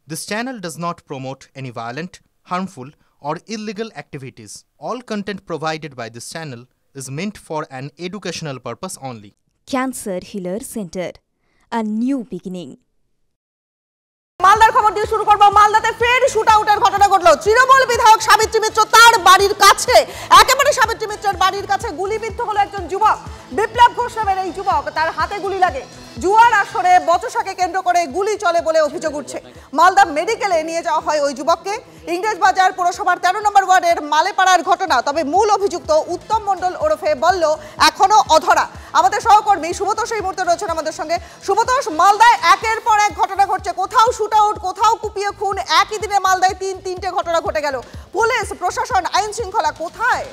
This channel does not promote any violent, harmful, or illegal activities. All content provided by this channel is meant for an educational purpose only. Cancer Healer Center, a new beginning. মালদার খবর দিয়ে শুরু করব। মালদাতে ফের shoot আউটের ঘটনা ঘটলো। তৃণমূল বিধায়ক সাবিত্রী মিত্র তার বাড়ির কাছে, একেবারে সাবিত্রী মিত্রের বাড়ির কাছে গুলিবিদ্ধ হলো একজন যুবক। বিপ্লব ঘোষ নামের এই যুবক, তার হাতে গুলি লাগে। জুয়ার আসরে বচসাকে কেন্দ্র করে গুলি চলে বলে অভিযোগ উঠছে। মালদা মেডিকেলে নিয়ে যাওয়া হয় ওই যুবককে। ইংরেজবাজার পৌরসভার 13 নম্বর ওয়ার্ডের মালেপাড়ার ঘটনা। তবে মূল অভিযুক্ত উত্তম মণ্ডল ওরফে বল্ল এখনো অধরা। আমাদের সহকর্মী সুব্রতোষ এই মুহূর্তে রয়েছেন আমাদের সঙ্গে। সুব্রতোষ, মালদায় একের পর এক ঘটনা ঘটছে, কোথাও শুট আউট, কোথাও কুপিয়ে খুন। একই দিনে মালদায় তিনটে ঘটনা ঘটে গেল। পুলিশ প্রশাসন, আইন শৃঙ্খলা কোথায়?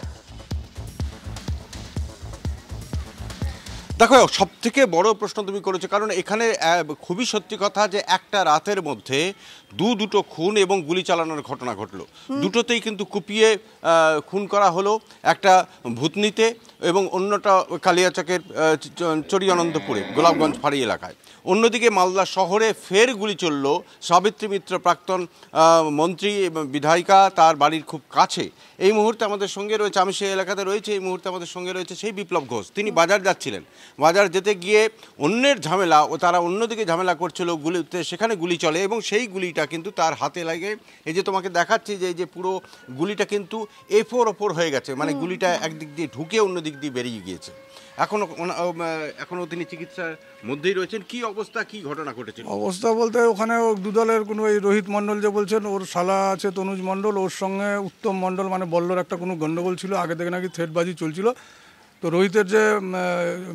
দেখো, সব থেকে বড় প্রশ্ন তুমি করেছো, কারণ এখানে খুবই সত্যি কথা যে একটা রাতের মধ্যে দুটো খুন এবং গুলি চালানোর ঘটনা ঘটলো। দুটোতেই কিন্তু কুপিয়ে খুন করা হলো, একটা ভূতনিতে এবং অন্যটা কালিয়াচকের চরিয়ানন্দপুরে গোলাপগঞ্জ ফাঁড়ি এলাকায়। অন্যদিকে মালদা শহরে ফের গুলি চলল সাবিত্রী মিত্র, প্রাক্তন মন্ত্রী এবং বিধায়িকা, তার বাড়ির খুব কাছে। এই মুহূর্তে আমাদের সঙ্গে রয়েছে, আমি সেই এলাকাতে রয়েছে, এই মুহূর্তে আমাদের সঙ্গে রয়েছে সেই বিপ্লব ঘোষ। তিনি বাজার যাচ্ছিলেন, বাজার যেতে গিয়ে অন্যের ঝামেলা ও তারা অন্যদিকে ঝামেলা করছিল, গুলিতে সেখানে গুলি চলে এবং সেই গুলিটা কিন্তু তার হাতে লাগে। এই যে তোমাকে দেখাচ্ছি যে এই যে পুরো গুলিটা কিন্তু ওপর হয়ে গেছে, মানে গুলিটা একদিক দিয়ে ঢুকে অন্য দিক দিয়ে বেরিয়ে গিয়েছে। এখনো তিনি চিকিৎসার মধ্যেই রয়েছেন। কি অবস্থা, কি ঘটনা ঘটেছে? অবস্থা বলতে ওখানে দুদলের কোনো এই রোহিত মণ্ডল যে বলছেন, ওর শালা আছে তনুজ মণ্ডল, ওর সঙ্গে উত্তম মণ্ডল মানে বল্লর একটা কোনো গণ্ডগোল ছিল, আগে থেকে নাকি থ্রেটবাজি চলছিল। তো রোহিতের যে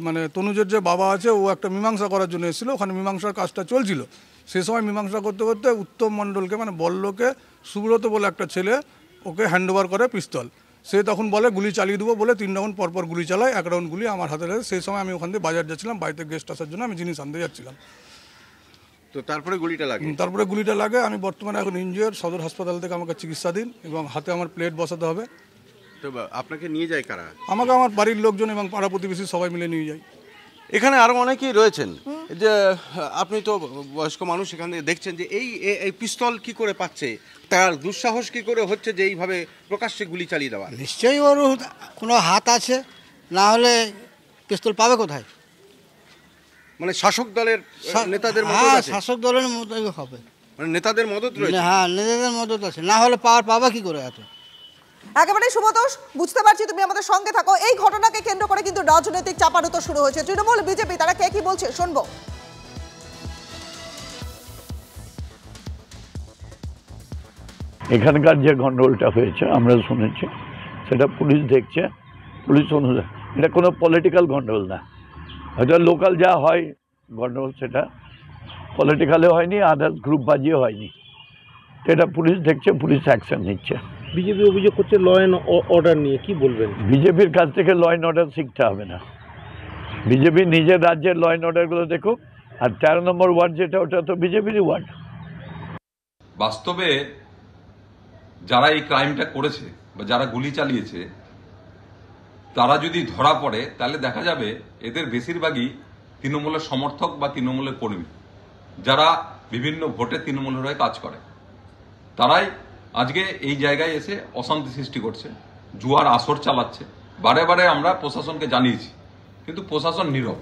মানে তনুজের যে বাবা আছে, ও একটা মীমাংসা করার জন্য এসেছিলো, ওখানে মীমাংসার কাজটা চলছিল। সে সময় মীমাংসা করতে করতে উত্তম মণ্ডলকে মানে বল্লকে সুব্রত বলে একটা ছেলে ওকে হ্যান্ডওভার করে পিস্তল। সে তখন বলে গুলি চালিয়ে দেবো বলে 3 রাউন্ড পরপর গুলি চালায়। 1 রাউন্ড গুলি আমার হাতে লাগে। সেই সময় আমি ওখান থেকে বাজার যাচ্ছিলাম, বাড়িতে গেস্ট আসার জন্য আমি জিনিস আনতে যাচ্ছিলাম। তো তারপরে গুলিটা লাগে। আমি বর্তমানে এখন ইনজিওর, সদর হাসপাতাল থেকে আমাকে চিকিৎসাধীন এবং হাতে আমার প্লেট বসাতে হবে। তো আপনাকে নিয়ে যায় কারা? আমাকে আমার বাড়ির লোকজন এবং পাড়া প্রতিবেশী সবাই মিলে নিয়ে যায়। এখানে আরও অনেকেই রয়েছেন। যে আপনি তো বয়স্ক মানুষ, এখান থেকে দেখছেন যে এই পিস্তল কি করে পাচ্ছে, তার দুঃসাহস কি করে হচ্ছে যে এইভাবে প্রকাশ্যে গুলি চালিয়ে দেওয়া? নিশ্চয়ই ওর কোনো হাত আছে, না হলে পিস্তল পাবে কোথায়? মানে শাসক দলের নেতাদের মদত আছে? শাসক দলের মতই হবে, মানে নেতাদের মদত রয়েছে। হ্যাঁ, নেতাদের মদত আছে, না হলে পাবে কি করে এত? একেবারে সুব্রতোষ, বুঝতে পারছি তুমি আমাদের সঙ্গে থাকো। এই ঘটনাকে কেন্দ্র করে কিন্তু রাজনৈতিক চাপানুতো শুরু হয়েছে। তৃণমূল, বিজেপি, তারা কে কি বলছে শুনবো। এখানকার যে গন্ডগোলটা হয়েছে আমরা শুনেছি, সেটা পুলিশ দেখছে, পুলিশ অনুযায়ী এটা কোনো পলিটিক্যাল গন্ডগোল না। হয়তো লোকাল যা হয় গন্ডগোল, সেটা পলিটিক্যালে হয়নি, আদার্স গ্রুপ বাজিয়ে হয়নি। এটা পুলিশ দেখছে, পুলিশ অ্যাকশন নিচ্ছে। বিজেপি অভিযোগ করছে ল অ্যান্ড অর্ডার নিয়ে, কি বলবেন? বিজেপির কাছ থেকে ল অ্যান্ড অর্ডার শিখতে হবে না। বিজেপি নিজের রাজ্যের ল অ্যান্ড অর্ডারগুলো দেখুক। আর 13 নম্বর ওয়ার্ড যেটা, ওটা তো বিজেপিরই ওয়ার্ড। বাস্তবে যারা এই ক্রাইমটা করেছে বা যারা গুলি চালিয়েছে, তারা যদি ধরা পড়ে তাহলে দেখা যাবে এদের বেশিরভাগই তৃণমূলের সমর্থক বা তৃণমূলের কর্মী, যারা বিভিন্ন ভোটে তৃণমূলের হয়ে কাজ করে। তারাই আজকে এই জায়গায় এসে অশান্তি সৃষ্টি করছে, জুয়ার আসর চালাচ্ছে। বারে বারে আমরা প্রশাসনকে জানিয়েছি, কিন্তু প্রশাসন নীরব।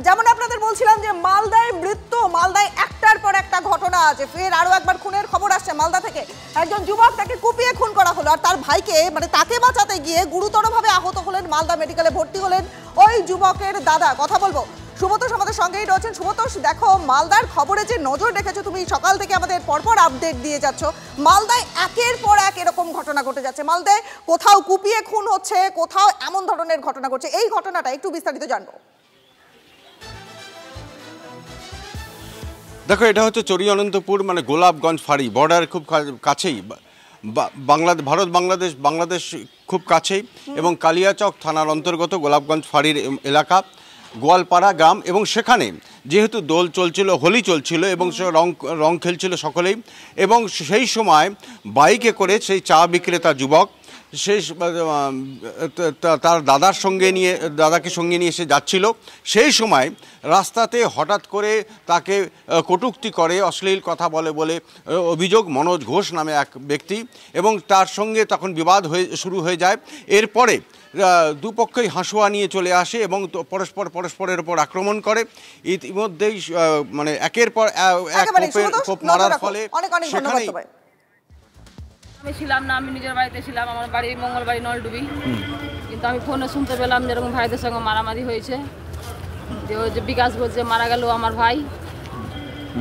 যেমন আপনাদের বলছিলাম যে মালদায় মৃত্যু, মালদায় একটার পর একটা ঘটনা আছে। ফের আরো একবার খুনের খবর আসছে মালদা থেকে। একজন যুবক, তাকে কুপিয়ে খুন করা হলো, আর তার ভাইকে মানে তাকে বাঁচাতে গিয়ে গুরুতরভাবে আহত হলেন, মালদা মেডিকেলে ভর্তি হলেন ওই যুবকের দাদা। কথা বলবো। সুব্রতোষ আমাদের সঙ্গেই রয়েছেন। সুব্রতোষ, দেখো মালদার খবরে যে নজর রেখেছো তুমি, সকাল থেকে আমাদের পরপর আপডেট দিয়ে যাচ্ছ। মালদায় একের পর এক এরকম ঘটনা ঘটে যাচ্ছে। মালদায় কোথাও কুপিয়ে খুন হচ্ছে, কোথাও এমন ধরনের ঘটনা ঘটছে। এই ঘটনাটা একটু বিস্তারিত জানবো। দেখো, এটা হচ্ছে চরিয়ানন্দপুর, মানে গোলাপগঞ্জ ফাঁড়ি, বর্ডার খুব কাছেই, বাংলাদেশ খুব কাছেই, এবং কালিয়াচক থানার অন্তর্গত গোলাপগঞ্জ ফাঁড়ির এলাকা, গোয়ালপাড়া গ্রাম। এবং সেখানে যেহেতু দোল চলছিল, হোলি চলছিল এবং রং খেলছিল সকলেই, এবং সেই সময় বাইকে করে সেই চা বিক্রেতা যুবক শেষ তার দাদাকে সঙ্গে নিয়ে এসে যাচ্ছিল, সেই সময় রাস্তাতে হঠাৎ করে তাকে কটূক্তি করে, অশ্লীল কথা বলে অভিযোগ মনোজ ঘোষ নামে এক ব্যক্তি, এবং তার সঙ্গে তখন বিবাদ শুরু হয়ে যায়। এরপরে দুপক্ষই হাঁসুয়া নিয়ে চলে আসে এবং পরস্পরের উপর আক্রমণ করে। ইতিমধ্যেই মানে একের পর এক কোপ মারার ফলে সেখানে আমি ছিলাম না, আমি নিজের বাড়িতে ছিলাম, আমার বাড়ি মঙ্গলবাড়ি নলডুবি। কিন্তু আমি ফোনে শুনতে পেলাম যেরকম ভাইদের সঙ্গে মারামারি হয়েছে, যে ওই যে বিকাশ বলছে মারা গেল আমার ভাই,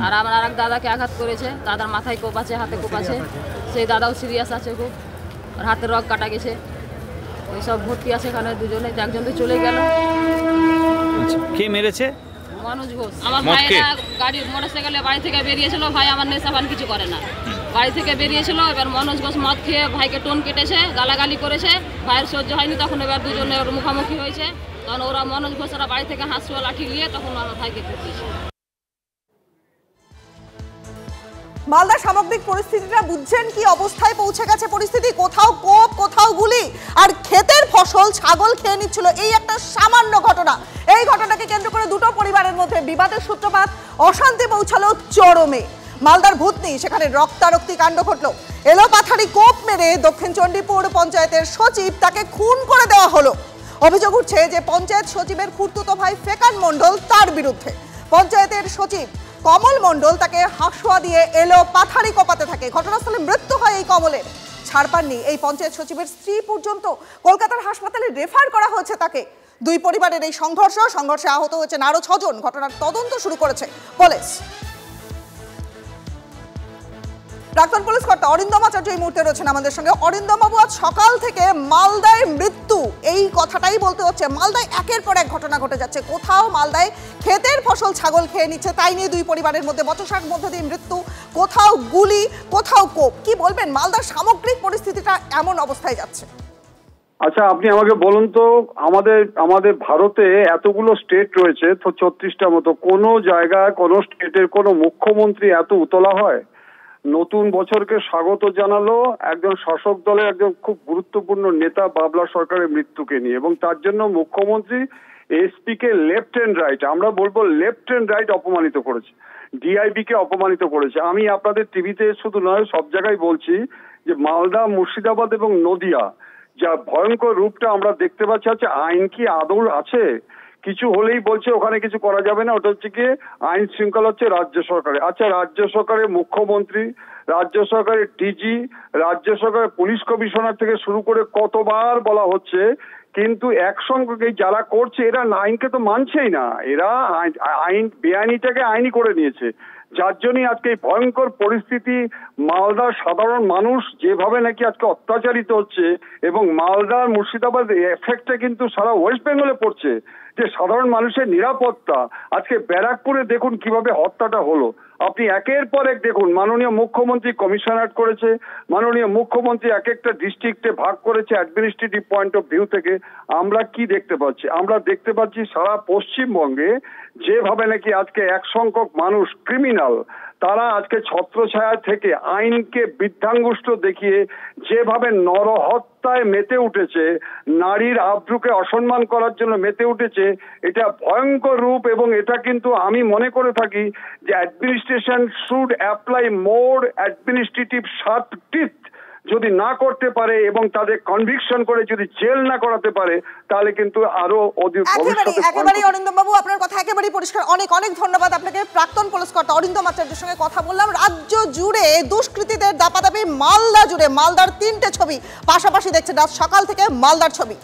আর আমার আর এক দাদাকে আঘাত করেছে, দাদার মাথায় কোপ আছে, হাতে কোপ আছে, সেই দাদাও সিরিয়াস আছে খুব, আর হাতের রগ কাটা গেছে, এইসব ভর্তি আছে এখানে দুজনে, একজন তো চলে গেল। কে মেরেছে? মনোজ ঘোষ। আমার ভাইরা গাড়ি মোটরসাইকেলে বাড়ি থেকে বেরিয়েছিল, ভাই আমার নেশাপান কিছু করে না, বাড়ি থেকে বেরিয়েছিল, এবার মনোজ ঘোষ মদ খেয়ে ভাইকে টোন কেটেছে, গালাগালি করেছে, ভাইয়ের সহ্য হয়নি, তখন এবার দুজনে মুখোমুখি হয়েছে, তখন ওরা মনোজ ঘোষরা বাড়ি থেকে হাঁসুয়া লাঠি নিয়ে তখন আমার ভাইকে কুপিয়েছে। মালদার সামগ্রিক পরিস্থিতিটা বুঝছেন, কি অবস্থায় পৌঁছে গেছে পরিস্থিতি, কোথাও কোপ কোথাও গুলি, আর ক্ষেতের ফসল ছাগল খেয়ে নিচ্ছিল, এই একটা সামান্য ঘটনা। এই ঘটনাকে কেন্দ্র করে দুটো পরিবারের মধ্যে বিবাদের সূত্রপাত, অশান্তি পৌঁছালো চরমে। মালদার ভূতনি, সেখানে রক্তারক্তি কাণ্ড ঘটলো। এলোপাথারি কোপ মেরে দক্ষিণ চণ্ডীপুর পঞ্চায়েতের সচিব তাকে খুন করে দেওয়া হলো। অভিযোগ উঠছে যে পঞ্চায়েত সচিবের খুড়তুতো ভাই ফেকান মণ্ডল তার বিরুদ্ধে। পঞ্চায়েতের সচিব কমল মণ্ডল তাকে হাঁসুয়া দিয়ে এলোপাথারি কোপাতে থাকে। ঘটনাস্থলে মৃত্যু হয় এই কমলের। ছাড় পাননি এই পঞ্চায়েত সচিবের স্ত্রী পর্যন্ত, কলকাতার হাসপাতালে রেফার করা হয়েছে তাকে। দুই পরিবারের এই সংঘর্ষে আহত হয়েছেন আরো 6 জন। ঘটনার তদন্ত শুরু করেছে পুলিশ। প্রাক্তন পুলিশ কর্তা অরিন্দম আচার্য এই মুহূর্তে রয়েছেন আমাদের সঙ্গে। অরিন্দম বাবু, আজ সকাল থেকে মালদায় মৃত্যু, এই কথাটাই বলতে হচ্ছে। মালদায় একের পর এক ঘটনা ঘটে যাচ্ছে। কোথাও মালদায় ক্ষেতের ফসল ছাগল খেয়ে নিচ্ছে, তাই নিয়ে দুই পরিবারের মধ্যে বচসার মধ্যে দিয়ে মৃত্যু, কোথাও গুলি, কোথাও কোপ। কি বলবেন, মালদার সামগ্রিক পরিস্থিতিটা এমন অবস্থায় যাচ্ছে? আচ্ছা, আপনি আমাকে বলুন তো, আমাদের ভারতে এতগুলো স্টেট রয়েছে তো 34টা মতো, কোনো জায়গায় কোনো স্টেটের কোনো মুখ্যমন্ত্রী এত উতলা হয়? নতুন বছরকে স্বাগত জানালো একজন শাসক দলের একজন খুব গুরুত্বপূর্ণ নেতা বাবলা সরকারের মৃত্যুকে নিয়ে, এবং তার জন্য মুখ্যমন্ত্রী এসপি কে লেফট এন্ড রাইট, আমরা বলবো লেফট এন্ড রাইট অপমানিত করেছে, ডিআইবি কে অপমানিত করেছে। আমি আপনাদের টিভিতে শুধু নয় সব জায়গায় বলছি যে মালদা, মুর্শিদাবাদ এবং নদিয়া যা ভয়ঙ্কর রূপটা আমরা দেখতে পাচ্ছি, আছে আইন কি আদৌ আছে? কিছু হলেই বলছে ওখানে কিছু করা যাবে না, ওটা হচ্ছে কি আইন শৃঙ্খলা হচ্ছে রাজ্য সরকারের। আচ্ছা, রাজ্য সরকারের মুখ্যমন্ত্রী, রাজ্য সরকারের ডিজি, রাজ্য সরকারের পুলিশ কমিশনার থেকে শুরু করে কতবার বলা হচ্ছে, কিন্তু একসঙ্গে যারা করছে এরা আইনকে তো মানছেই না, এরা আইন বেআইনিটাকে আইনি করে নিয়েছে। যার জন্যই আজকে এই ভয়ঙ্কর পরিস্থিতি। মালদার সাধারণ মানুষ যেভাবে নাকি আজকে অত্যাচারিত হচ্ছে, এবং মালদার মুর্শিদাবাদ এফেক্টটা কিন্তু সারা ওয়েস্ট বেঙ্গলে পড়ছে, যে সাধারণ মানুষের নিরাপত্তা। আজকে ব্যারাকপুরে দেখুন কিভাবে হত্যাটা হলো, আপনি একের পর এক দেখুন। মাননীয় মুখ্যমন্ত্রী কমিশনারেট করেছে, মাননীয় মুখ্যমন্ত্রী এক একটা ডিস্ট্রিক্টে ভাগ করেছে অ্যাডমিনিস্ট্রেটিভ পয়েন্ট অফ ভিউ থেকে। আমরা কি দেখতে পাচ্ছি? আমরা দেখতে পাচ্ছি সারা পশ্চিমবঙ্গে যেভাবে নাকি আজকে এক সংখ্যক মানুষ ক্রিমিনাল, তারা আজকে ছত্রছায়া থেকে আইনকে বৃদ্ধাঙ্গুষ্ঠ দেখিয়ে যেভাবে নরহত্যায় মেতে উঠেছে, নারীর আব্রুকে অসম্মান করার জন্য মেতে উঠেছে, এটা ভয়ঙ্কর রূপ। এবং এটা কিন্তু আমি মনে করে থাকি যে administration should apply more administrative sharp teeth. যদি না করতে পারে এবং তাদের কনভিকশন করে যদি জেল না করাতে পারে, তাহলে কিন্তু আরো একেবারেই অরিন্দম বাবু, আপনার কথা একেবারেই পরিষ্কার। অনেক অনেক ধন্যবাদ আপনাকে। প্রাক্তন পুলিশ কর্তা অরিন্দম আচার্যের সঙ্গে কথা বললাম। রাজ্য জুড়ে দুষ্কৃতীদের দাপাদাপি, মালদা জুড়ে মালদার 3টে ছবি পাশাপাশি দেখছেন আজ সকাল থেকে মালদার ছবি।